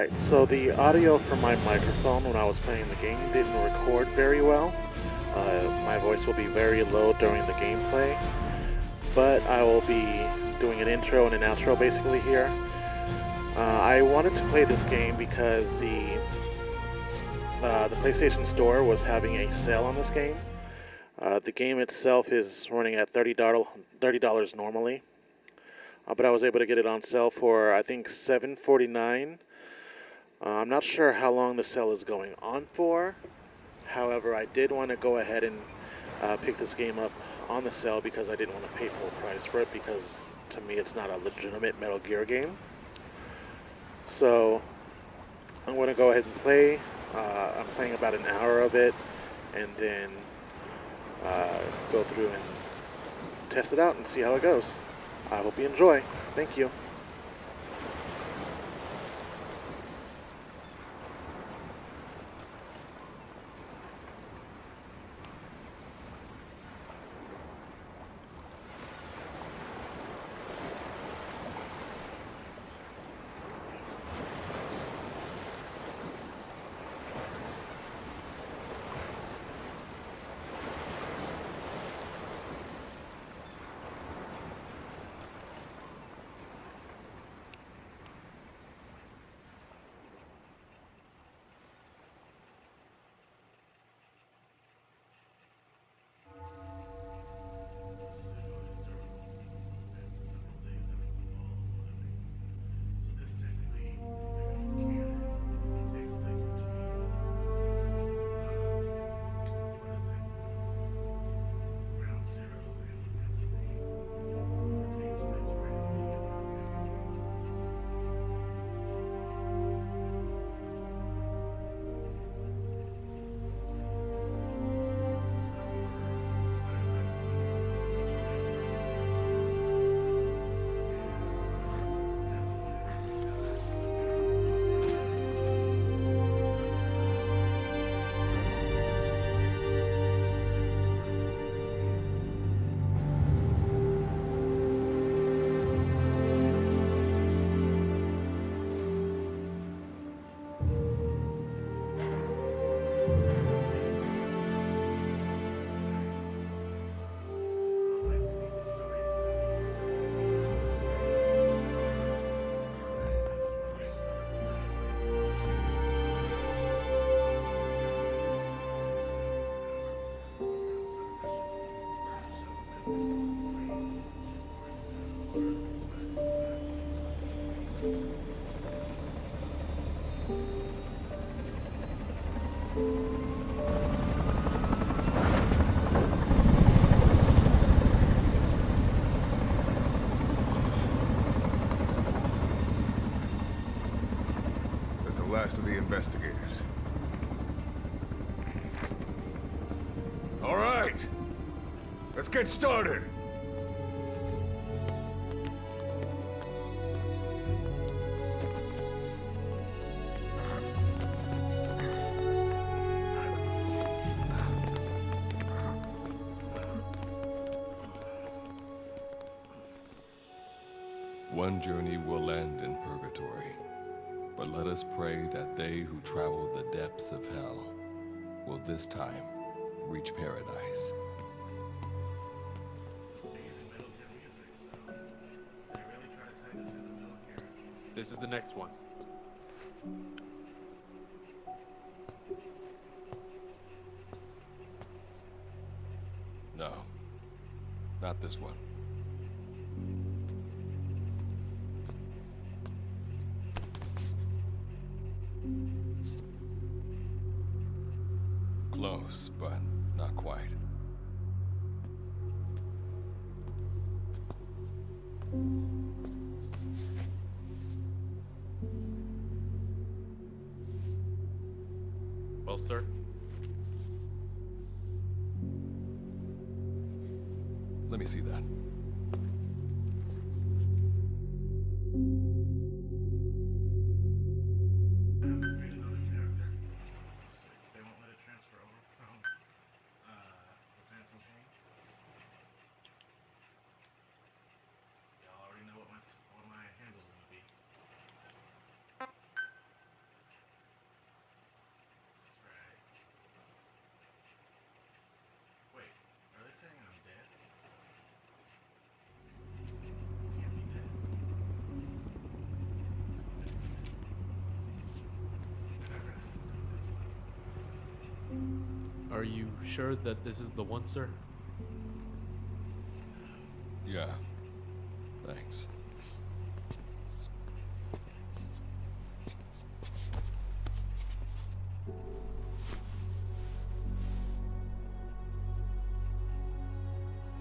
Alright, so the audio from my microphone when I was playing the game didn't record very well. My voice will be very low during the gameplay, but I will be doing an intro and an outro basically here. I wanted to play this game because the PlayStation Store was having a sale on this game. The game itself is running at $30 normally, but I was able to get it on sale for I think $7.49. I'm not sure how long the sale is going on for. However, I did want to go ahead and pick this game up on the sale because I didn't want to pay full price for it, because to me it's not a legitimate Metal Gear game. So I'm going to go ahead and play. I'm playing about an hour of it and then go through and test it out and see how it goes. I hope you enjoy. Thank you. Last of the investigators. All right, let's get started. One journey will end in purgatory. But let us pray that they who travel the depths of hell will this time reach paradise. This is the next one. No, not this one. Close, but not quite. Well, sir? Let me see that. Are you sure that this is the one, sir? Yeah. Thanks.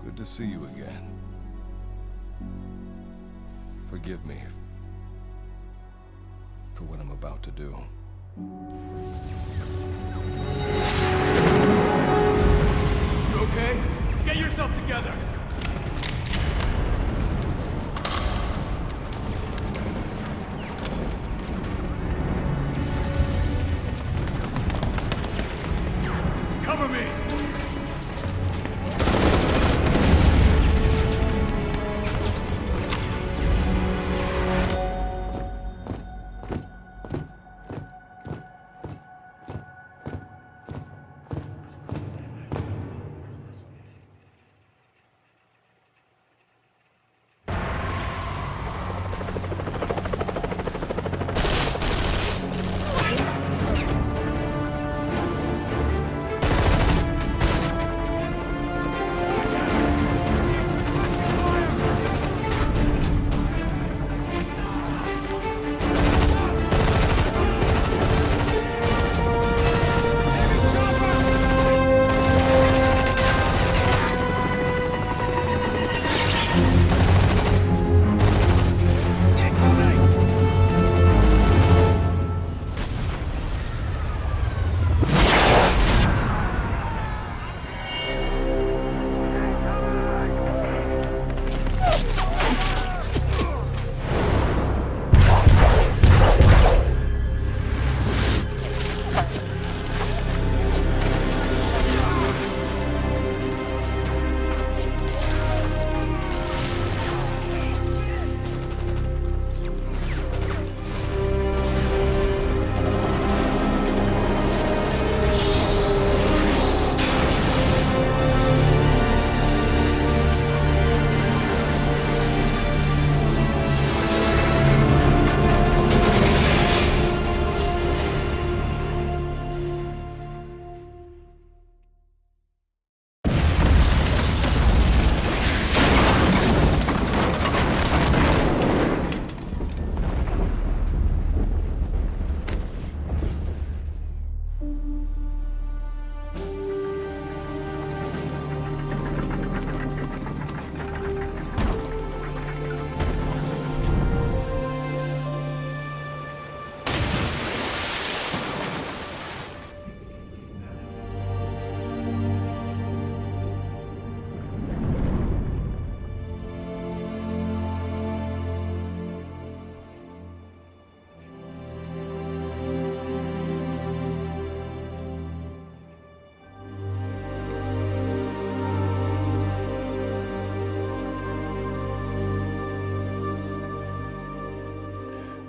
Good to see you again. Forgive me for what I'm about to do. You okay? Get yourself together! Cover me!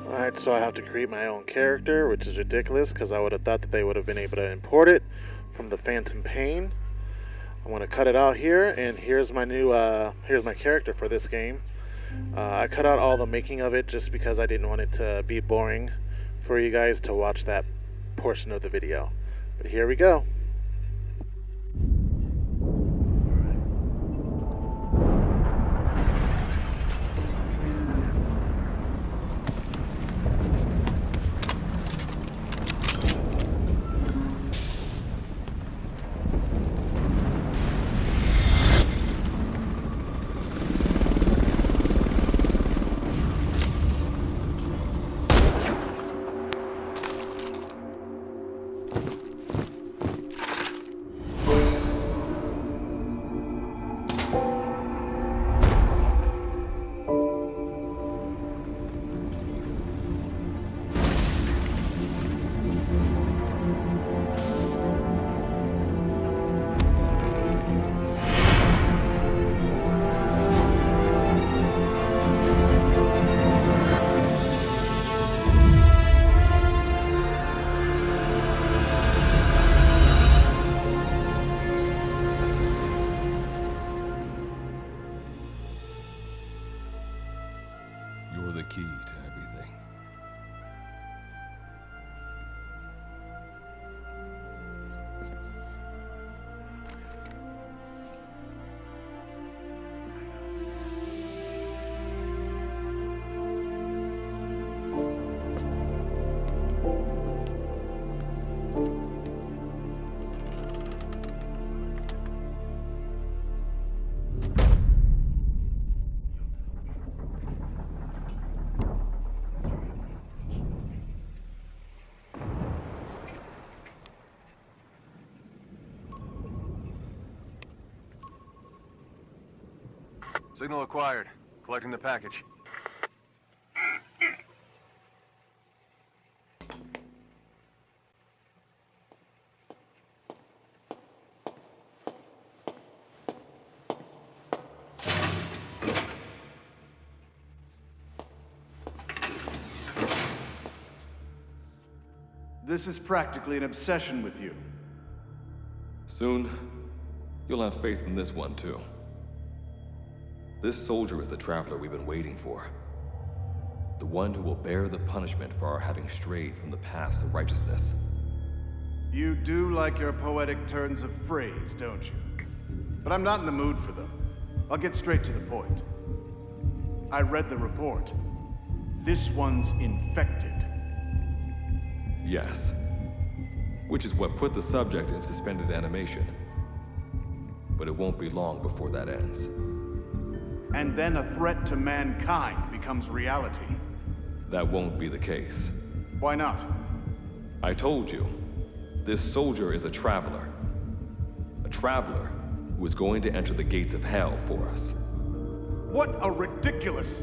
Alright, so I have to create my own character, which is ridiculous because I would have thought that they would have been able to import it from the Phantom Pain. I'm going to cut it out here, and here's my new, here's my character for this game. I cut out all the making of it just because I didn't want it to be boring for you guys to watch that portion of the video. But here we go. You're the key to everything. Signal acquired. Collecting the package. This is practically an obsession with you. Soon, you'll have faith in this one, too. This soldier is the traveler we've been waiting for. The one who will bear the punishment for our having strayed from the paths of righteousness. You do like your poetic turns of phrase, don't you? But I'm not in the mood for them. I'll get straight to the point. I read the report. This one's infected. Yes. Which is what put the subject in suspended animation. But it won't be long before that ends. And then a threat to mankind becomes reality. That won't be the case. Why not? I told you, this soldier is a traveler. A traveler who is going to enter the gates of hell for us. What a ridiculous...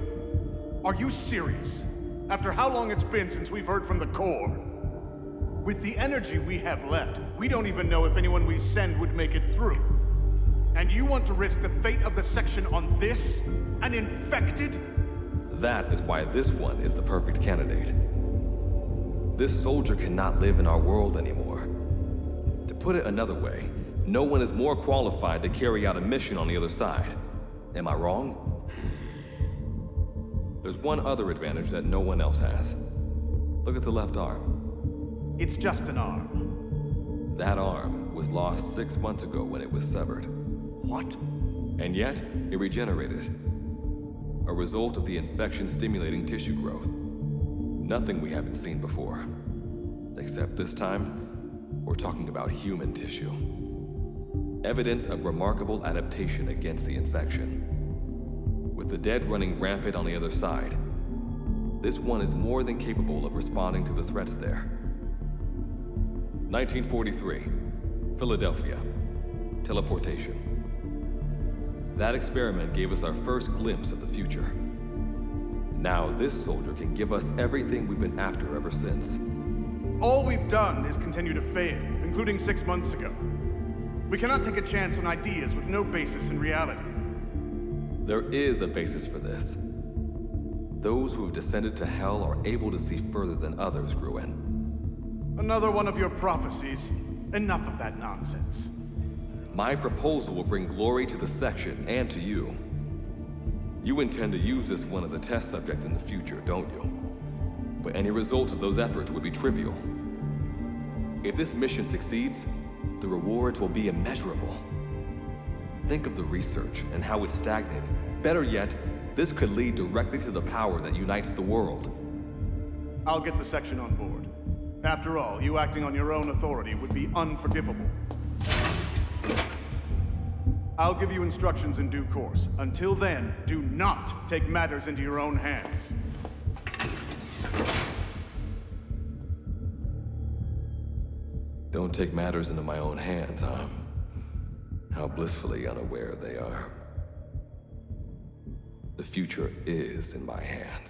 Are you serious? After how long it's been since we've heard from the Corps? With the energy we have left, we don't even know if anyone we send would make it through. And you want to risk the fate of the section on this? An infected? That is why this one is the perfect candidate. This soldier cannot live in our world anymore. To put it another way, no one is more qualified to carry out a mission on the other side. Am I wrong? There's one other advantage that no one else has. Look at the left arm. It's just an arm. That arm was lost 6 months ago when it was severed. What? And yet, it regenerated. A result of the infection-stimulating tissue growth. Nothing we haven't seen before. Except this time, we're talking about human tissue. Evidence of remarkable adaptation against the infection. With the dead running rampant on the other side, this one is more than capable of responding to the threats there. 1943, Philadelphia. Teleportation. That experiment gave us our first glimpse of the future. Now this soldier can give us everything we've been after ever since. All we've done is continue to fail, including 6 months ago. We cannot take a chance on ideas with no basis in reality. There is a basis for this. Those who have descended to hell are able to see further than others, Gruen. Another one of your prophecies. Enough of that nonsense. My proposal will bring glory to the section and to you. You intend to use this one as a test subject in the future, don't you? But any result of those efforts would be trivial. If this mission succeeds, the rewards will be immeasurable. Think of the research and how it's stagnated. Better yet, this could lead directly to the power that unites the world. I'll get the section on board. After all, you acting on your own authority would be unforgivable. I'll give you instructions in due course. Until then, do not take matters into your own hands. Don't take matters into my own hands, huh? How blissfully unaware they are. The future is in my hands.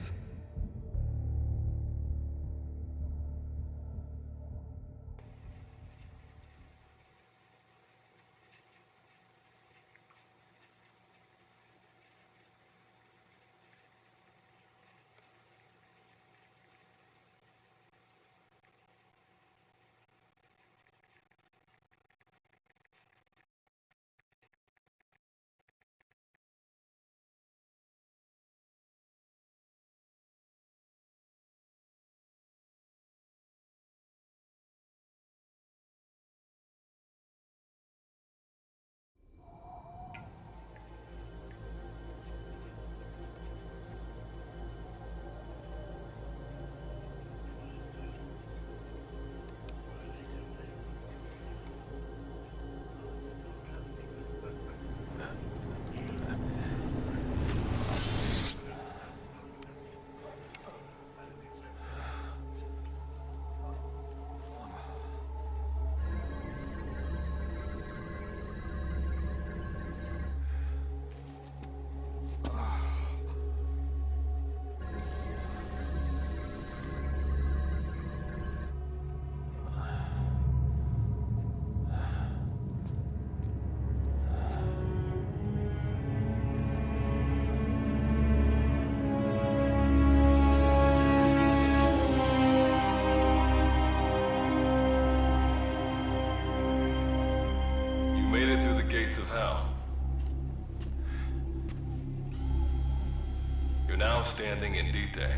now standing in Dite,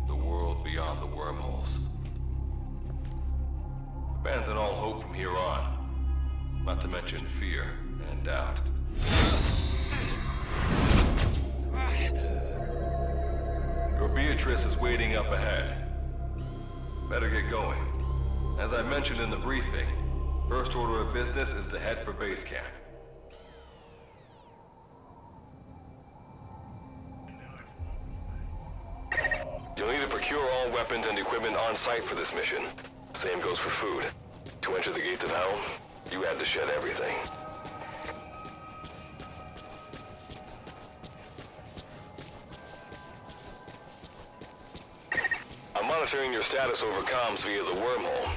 the world beyond the wormholes. Abandon all hope from here on, not to mention fear and doubt. Your Beatrice is waiting up ahead. Better get going. As I mentioned in the briefing, first order of business is to head for base camp. You'll need to procure all weapons and equipment on site for this mission. Same goes for food. To enter the gates of hell, you had to shed everything. I'm monitoring your status over comms via the wormhole.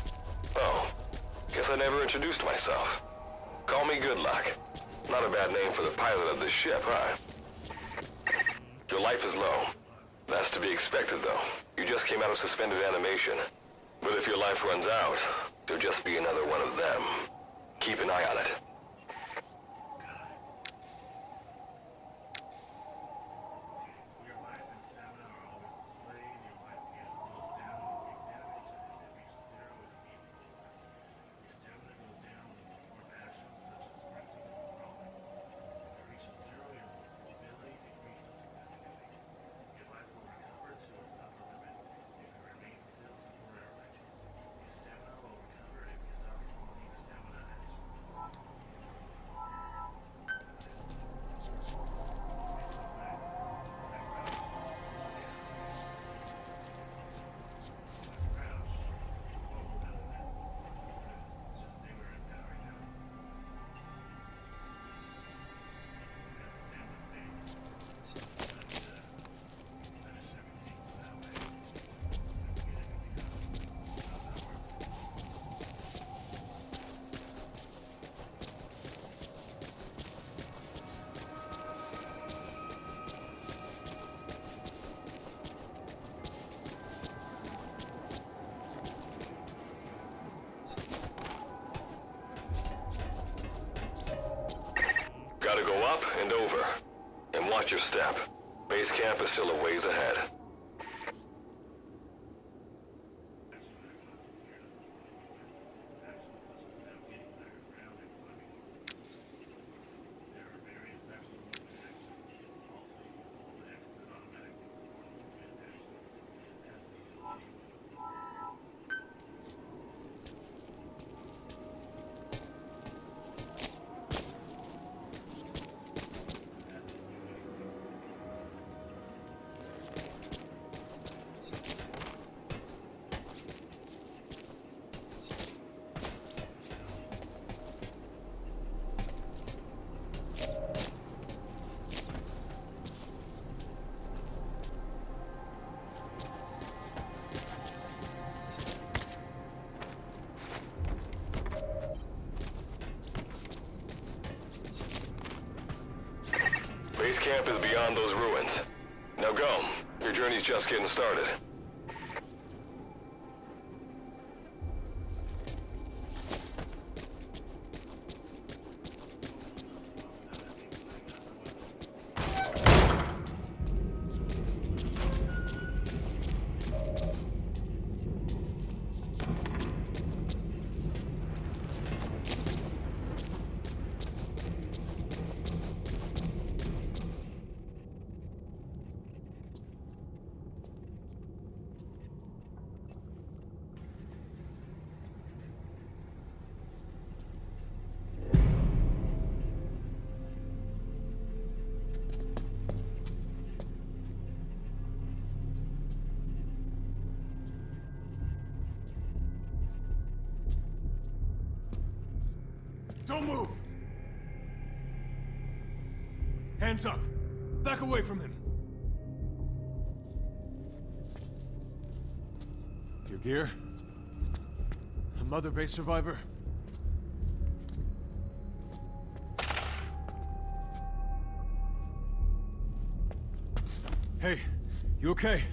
Oh, guess I never introduced myself. Call me Good Luck. Not a bad name for the pilot of this ship, huh? Your life is low. That's to be expected, though. You just came out of suspended animation. But if your life runs out, you'll just be another one of them. Keep an eye on it. Gotta go up and over. And watch your step. Base camp is still a ways ahead. Base camp is beyond those ruins. Now go. Your journey's just getting started. Don't move! Hands up! Back away from him! Your gear? A Mother Base survivor? Hey, you okay?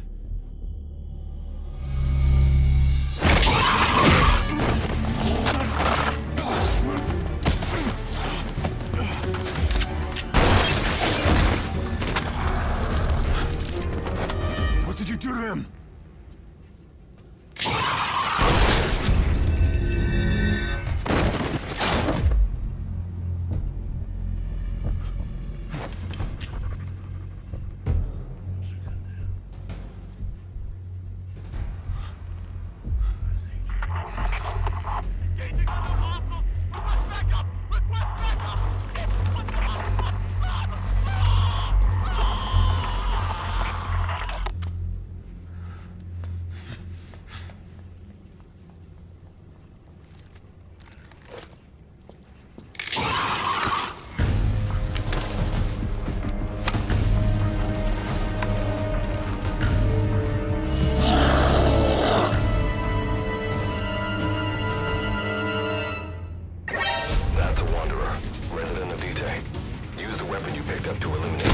weapon you picked up to eliminate them.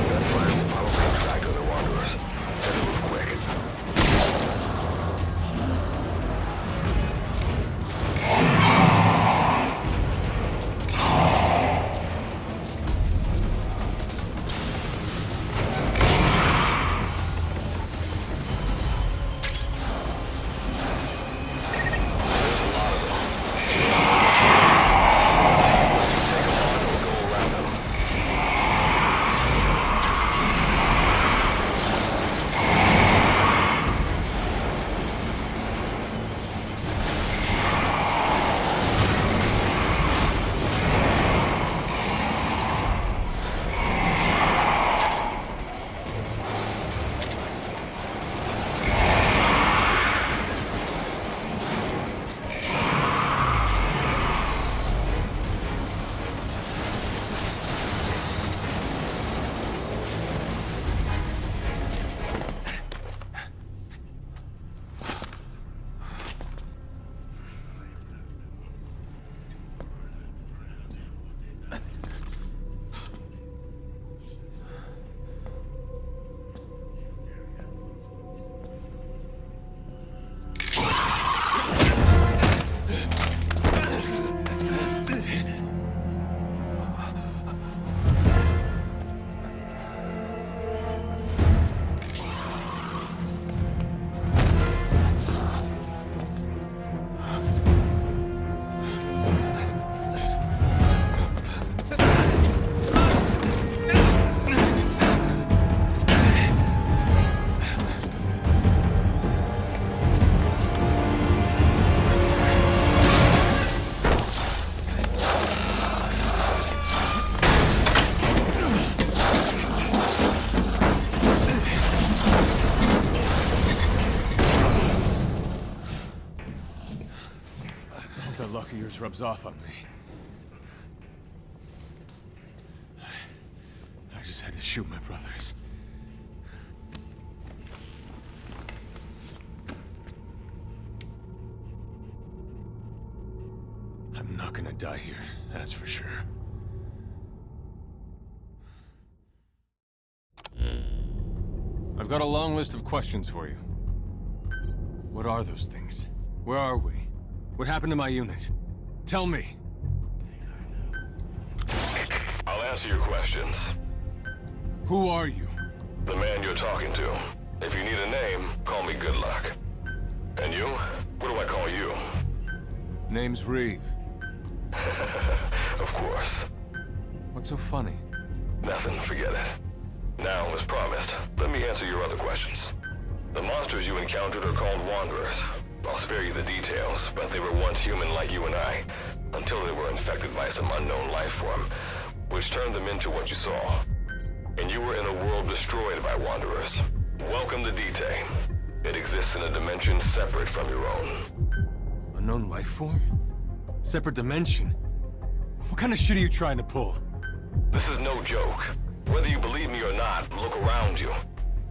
Gunfire will probably attract other wanderers. Better move quick. The luck of yours rubs off on me. I just had to shoot my brothers. I'm not gonna die here, that's for sure. I've got a long list of questions for you. What are those things? Where are we? What happened to my unit? Tell me. I'll answer your questions. Who are you? The man you're talking to. If you need a name, call me Good Luck. And you? What do I call you? Name's Reeve. Of course. What's so funny? Nothing, forget it. Now, as promised, let me answer your other questions. The monsters you encountered are called Wanderers. I'll spare you the details, but they were once human like you and I, until they were infected by some unknown life form, which turned them into what you saw. And you were in a world destroyed by Wanderers. Welcome to Dite. It exists in a dimension separate from your own. Unknown life form? Separate dimension? What kind of shit are you trying to pull? This is no joke. Whether you believe me or not, look around you.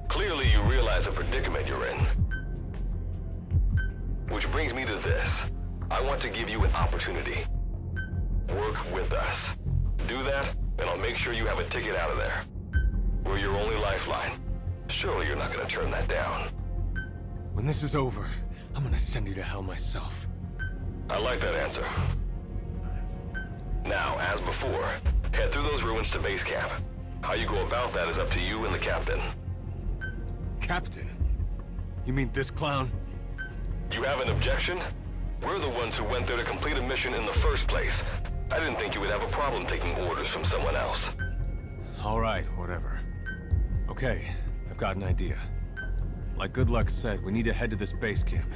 Clearly you realize the predicament you're in. Which brings me to this. I want to give you an opportunity. Work with us. Do that, and I'll make sure you have a ticket out of there. We're your only lifeline. Surely you're not gonna turn that down. When this is over, I'm gonna send you to hell myself. I like that answer. Now, as before, head through those ruins to base camp. How you go about that is up to you and the captain. Captain? You mean this clown? You have an objection? We're the ones who went there to complete a mission in the first place. I didn't think you would have a problem taking orders from someone else. All right, whatever. Okay, I've got an idea. Like Good Luck said, we need to head to this base camp.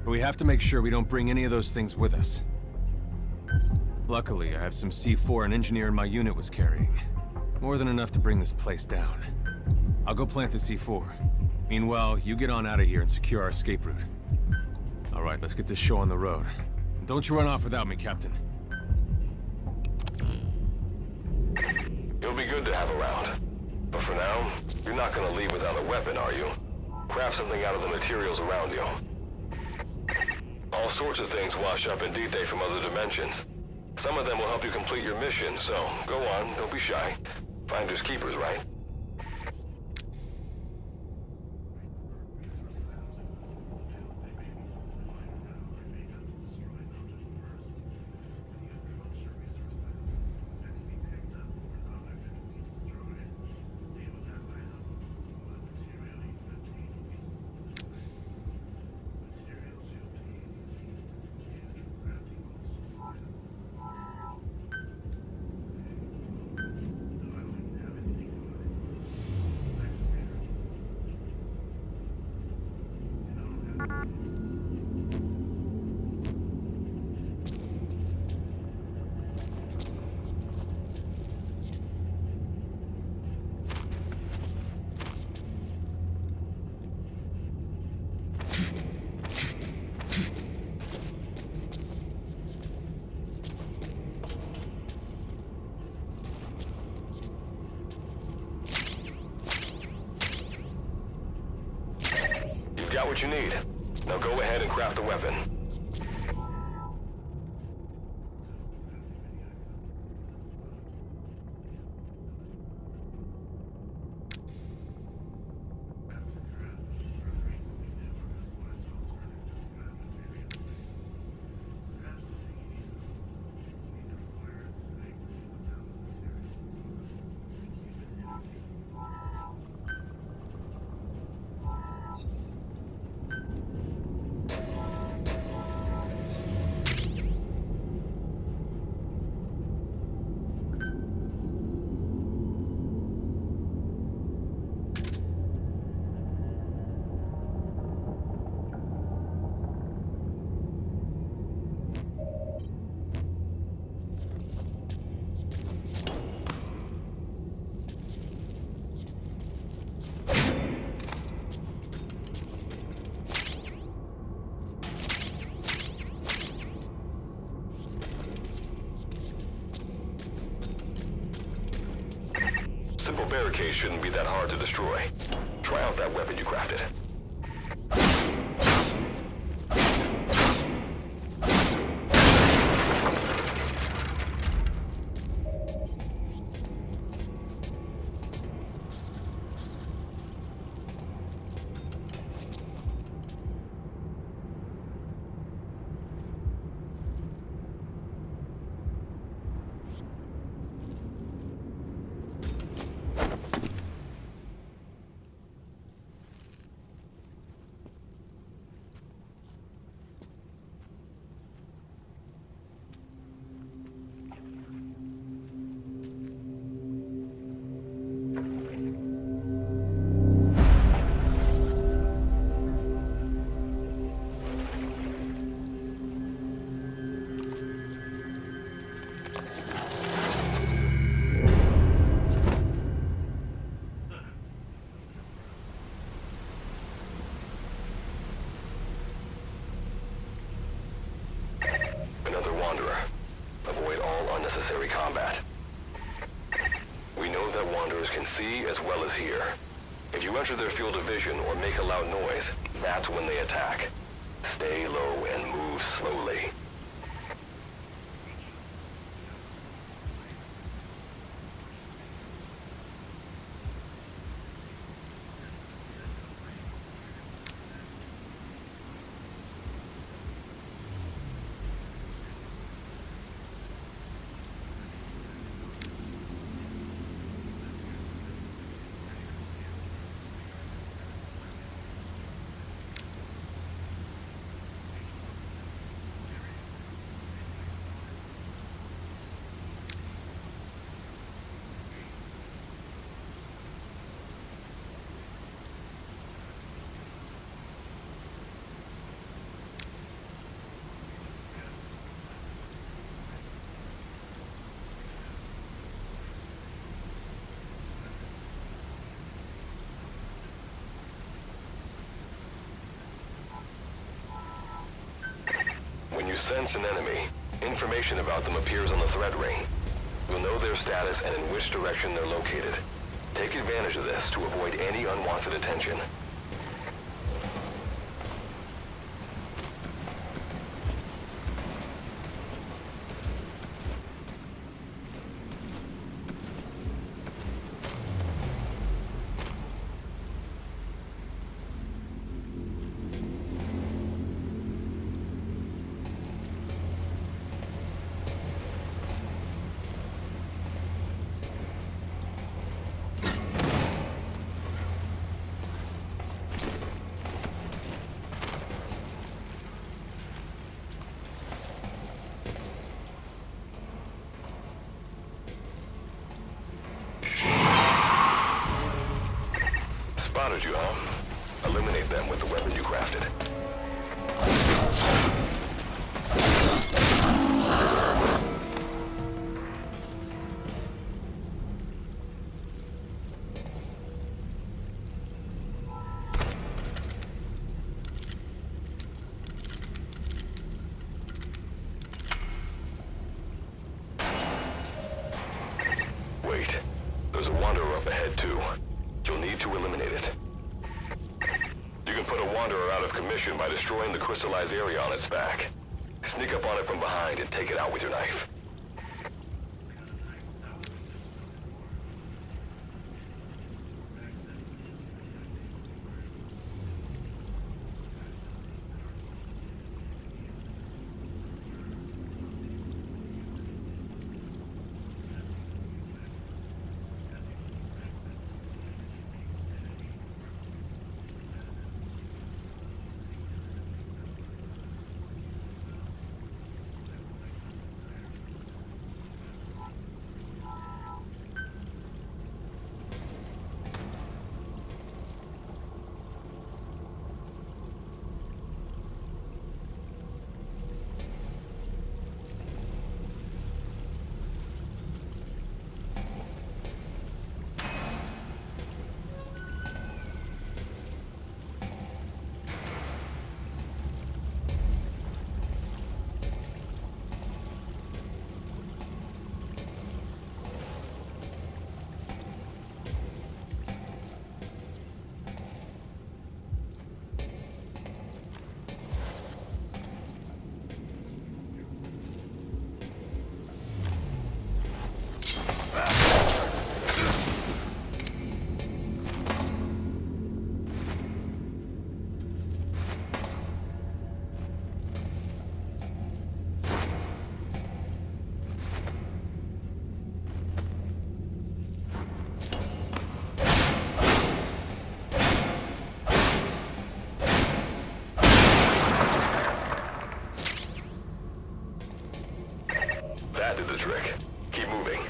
But we have to make sure we don't bring any of those things with us. Luckily, I have some C4 an engineer in my unit was carrying. More than enough to bring this place down. I'll go plant the C4. Meanwhile, you get on out of here and secure our escape route. All right, let's get this show on the road. And don't you run off without me, Captain. You'll be good to have around. But for now, you're not gonna leave without a weapon, are you? Craft something out of the materials around you. All sorts of things wash up in Dite from other dimensions. Some of them will help you complete your mission, so go on, don't be shy. Finders keepers, right? You've got what you need. Now go ahead and craft the weapon. Simple barricades shouldn't be that hard to destroy. Try out that weapon you crafted. Another Wanderer. Avoid all unnecessary combat. We know that Wanderers can see as well as hear. If you enter their field of vision or make a loud noise, that's when they attack. Stay low and move slowly. When you sense an enemy, information about them appears on the threat ring. You'll know their status and in which direction they're located. Take advantage of this to avoid any unwanted attention. cornered you, huh? Eliminate them with the weapon you crafted. Wait. There's a Wanderer up ahead, too. You'll need to eliminate it. You can put a Wanderer out of commission by destroying the crystallized area on its back. Sneak up on it from behind and take it out with your knife. That did the trick. Keep moving.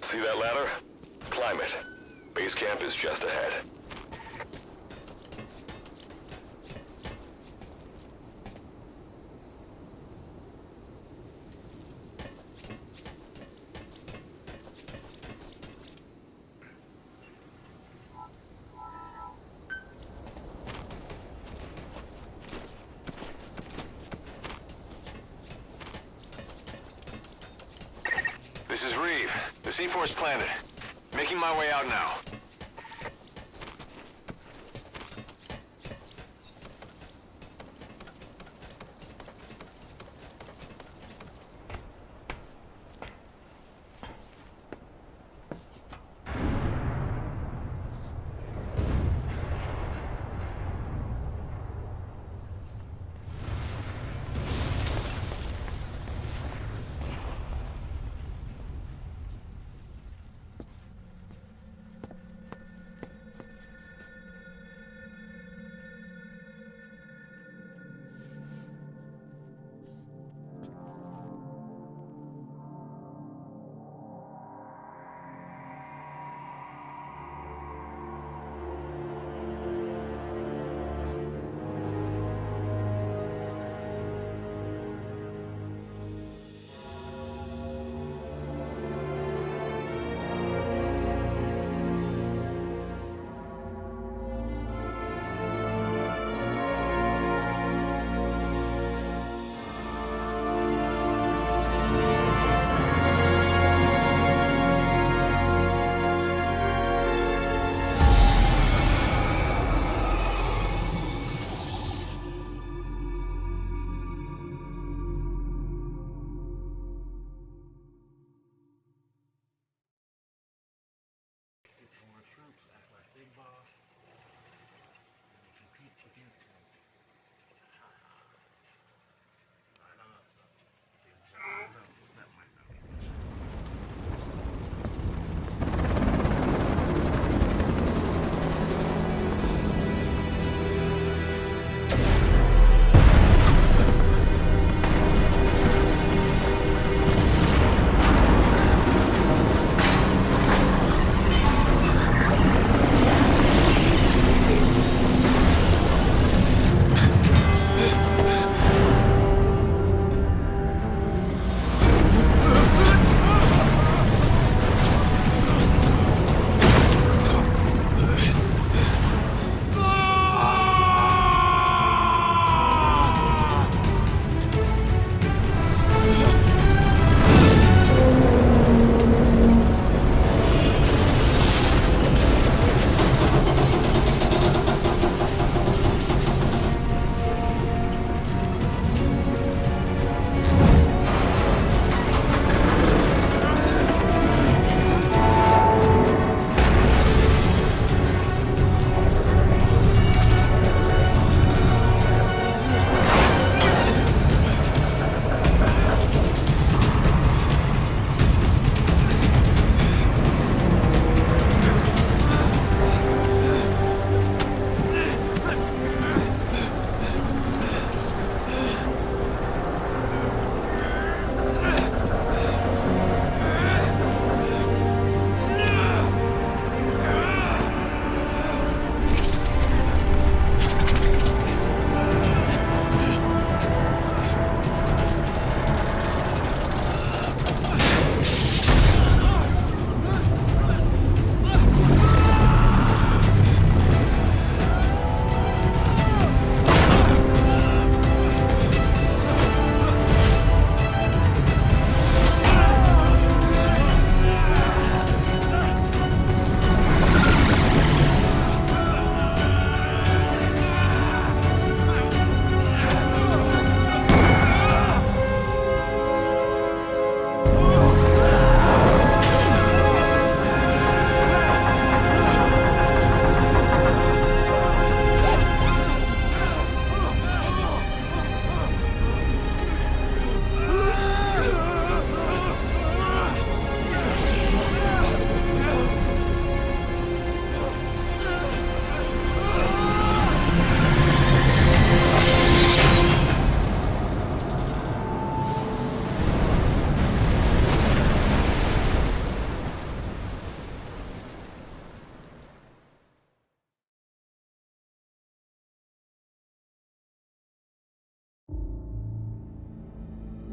See that ladder? Climb it. Base camp is just ahead. This is Reeve, the C-Force planet. Making my way out now.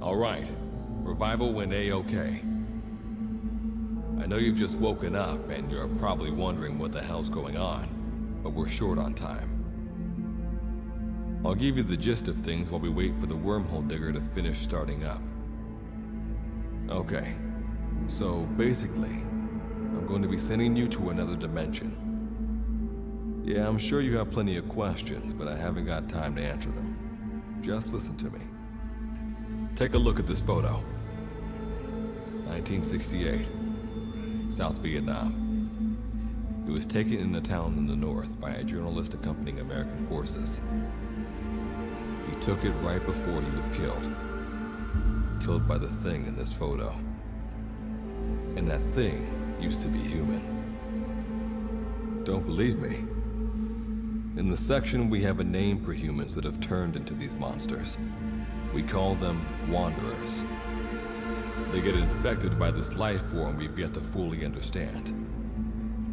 All right. Revival went A-okay. I know you've just woken up and you're probably wondering what the hell's going on, but we're short on time. I'll give you the gist of things while we wait for the wormhole digger to finish starting up. Okay, so basically, I'm going to be sending you to another dimension. Yeah, I'm sure you have plenty of questions, but I haven't got time to answer them. Just listen to me. Take a look at this photo. 1968, South Vietnam. It was taken in a town in the north by a journalist accompanying American forces. He took it right before he was killed. Killed by the thing in this photo. And that thing used to be human. Don't believe me? In the section, we have a name for humans that have turned into these monsters. We call them Wanderers. They get infected by this life form we've yet to fully understand.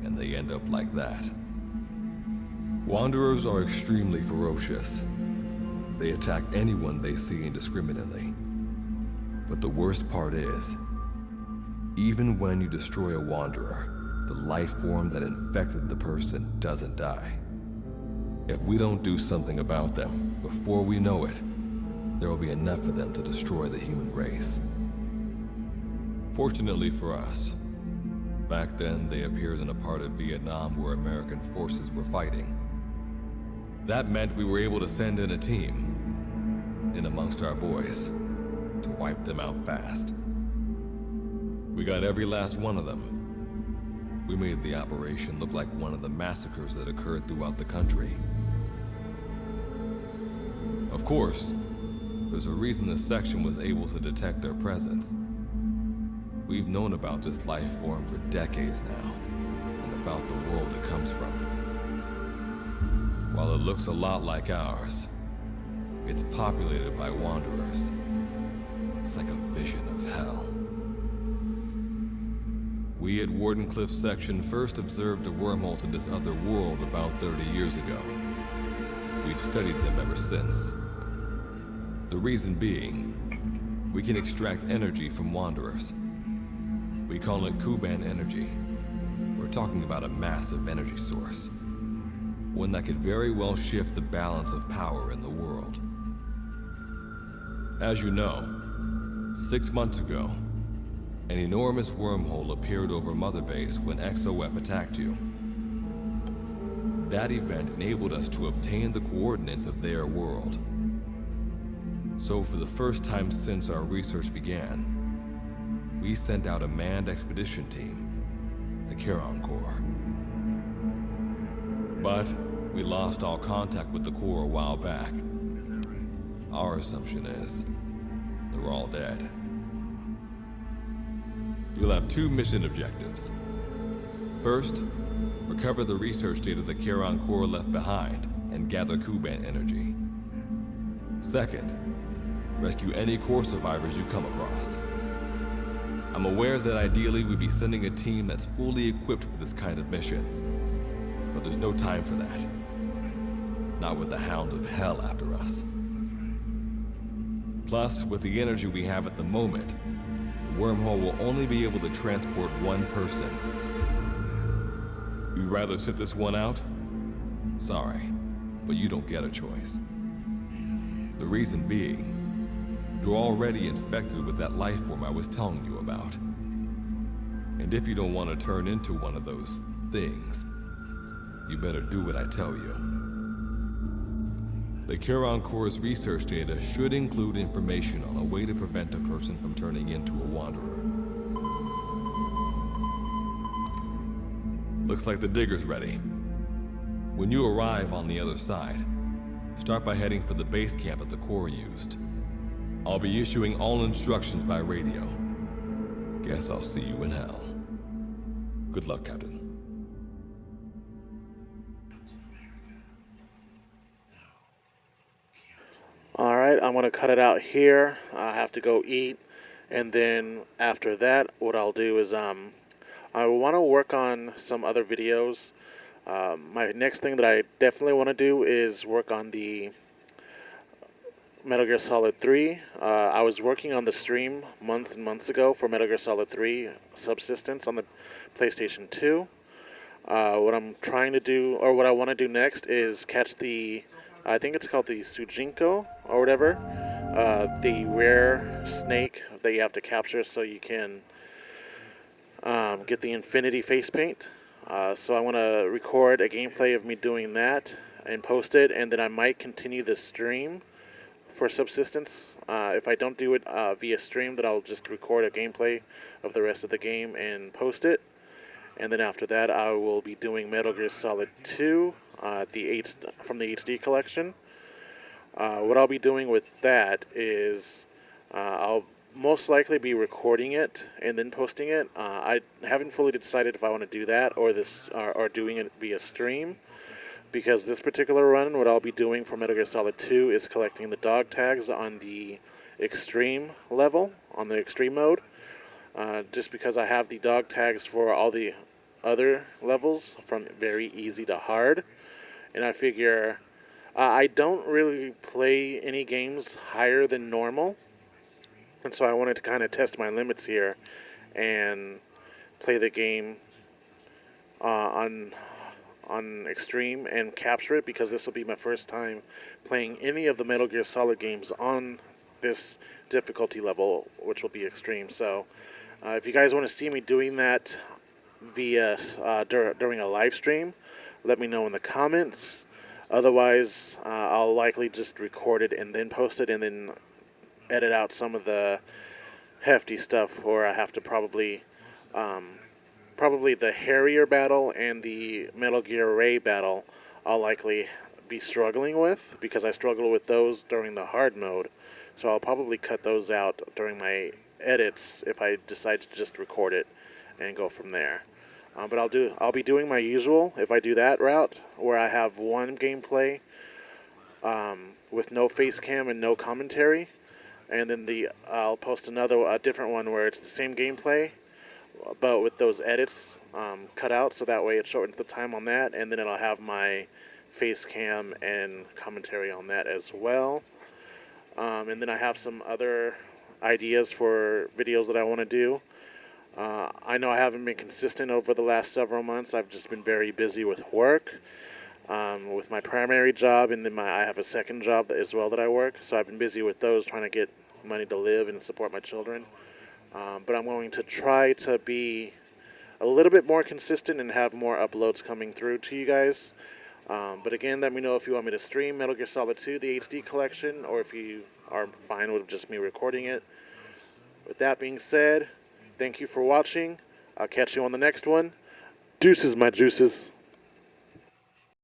And they end up like that. Wanderers are extremely ferocious. They attack anyone they see indiscriminately. But the worst part is, even when you destroy a Wanderer, the life form that infected the person doesn't die. If we don't do something about them, before we know it, there will be enough of them to destroy the human race. Fortunately for us, back then they appeared in a part of Vietnam where American forces were fighting. That meant we were able to send in a team, in amongst our boys, to wipe them out fast. We got every last one of them. We made the operation look like one of the massacres that occurred throughout the country. Of course, there's a reason this section was able to detect their presence. We've known about this life form for decades now, and about the world it comes from. While it looks a lot like ours, it's populated by Wanderers. It's like a vision of hell. We at Wardenclyffe Section first observed a wormhole to this other world about 30 years ago. We've studied them ever since. The reason being, we can extract energy from Wanderers. We call it Kuban energy. We're talking about a massive energy source. One that could very well shift the balance of power in the world. As you know, 6 months ago, an enormous wormhole appeared over Mother Base when XOF attacked you. That event enabled us to obtain the coordinates of their world. So for the first time since our research began, we sent out a manned expedition team, the Charon Corps. But we lost all contact with the Corps a while back. Our assumption is they're all dead. You'll have 2 mission objectives. First, recover the research data the Charon Corps left behind and gather Kuban energy. Second, rescue any Corps survivors you come across. I'm aware that ideally we'd be sending a team that's fully equipped for this kind of mission, but there's no time for that. Not with the Hound of Hell after us. Plus, with the energy we have at the moment, the wormhole will only be able to transport one person. You'd rather sit this one out? Sorry, but you don't get a choice. The reason being, you're already infected with that life form I was telling you about. And if you don't want to turn into one of those things, you better do what I tell you. The Charon Corps' research data should include information on a way to prevent a person from turning into a Wanderer. Looks like the digger's ready. When you arrive on the other side, start by heading for the base camp that the Corps used. I'll be issuing all instructions by radio. Guess I'll see you in hell. Good luck, Captain. Alright, I'm going to cut it out here. I have to go eat. And then after that, what I'll do is I want to work on some other videos. My next thing that I definitely want to do is work on the Metal Gear Solid 3. I was working on the stream months and months ago for Metal Gear Solid 3 Subsistence on the PlayStation 2. What I'm trying to do, or what I want to do next, is catch the, I think it's called the Sujinko or whatever, the rare snake that you have to capture so you can get the Infinity face paint. So I want to record a gameplay of me doing that and post it, and then I might continue the stream for Subsistence. If I don't do it via stream, then I'll just record a gameplay of the rest of the game and post it. And then after that, I will be doing Metal Gear Solid 2 from the HD collection. What I'll be doing with that is I'll most likely be recording it and then posting it. I haven't fully decided if I want to do that or doing it via stream, because this particular run, what I'll be doing for Metal Gear Solid 2 is collecting the dog tags on the extreme level, on the extreme mode. Just because I have the dog tags for all the other levels from very easy to hard. And I figure I don't really play any games higher than normal. And so I wanted to kind of test my limits here and play the game on extreme and capture it, because this will be my first time playing any of the Metal Gear Solid games on this difficulty level, which will be extreme. So if you guys want to see me doing that via during a live stream, let me know in the comments. Otherwise, I'll likely just record it and then post it, and then edit out some of the hefty stuff, or I have to probably the Harrier battle and the Metal Gear Ray battle I'll likely be struggling with, because I struggle with those during the hard mode. So I'll probably cut those out during my edits if I decide to just record it and go from there. But I'll be doing my usual if I do that route, where I have one gameplay with no face cam and no commentary, and then I'll post a different one where it's the same gameplay, but with those edits cut out, so that way it shortens the time on that, and then it'll have my face cam and commentary on that as well. And then I have some other ideas for videos that I want to do. I know I haven't been consistent over the last several months. I've just been very busy with work, with my primary job, and then I have a second job as well that I work. So I've been busy with those, trying to get money to live and support my children. But I'm going to try to be a little bit more consistent and have more uploads coming through to you guys. But again, let me know if you want me to stream Metal Gear Solid 2, the HD collection, or if you are fine with just me recording it. With that being said, thank you for watching. I'll catch you on the next one. Deuces, my juices.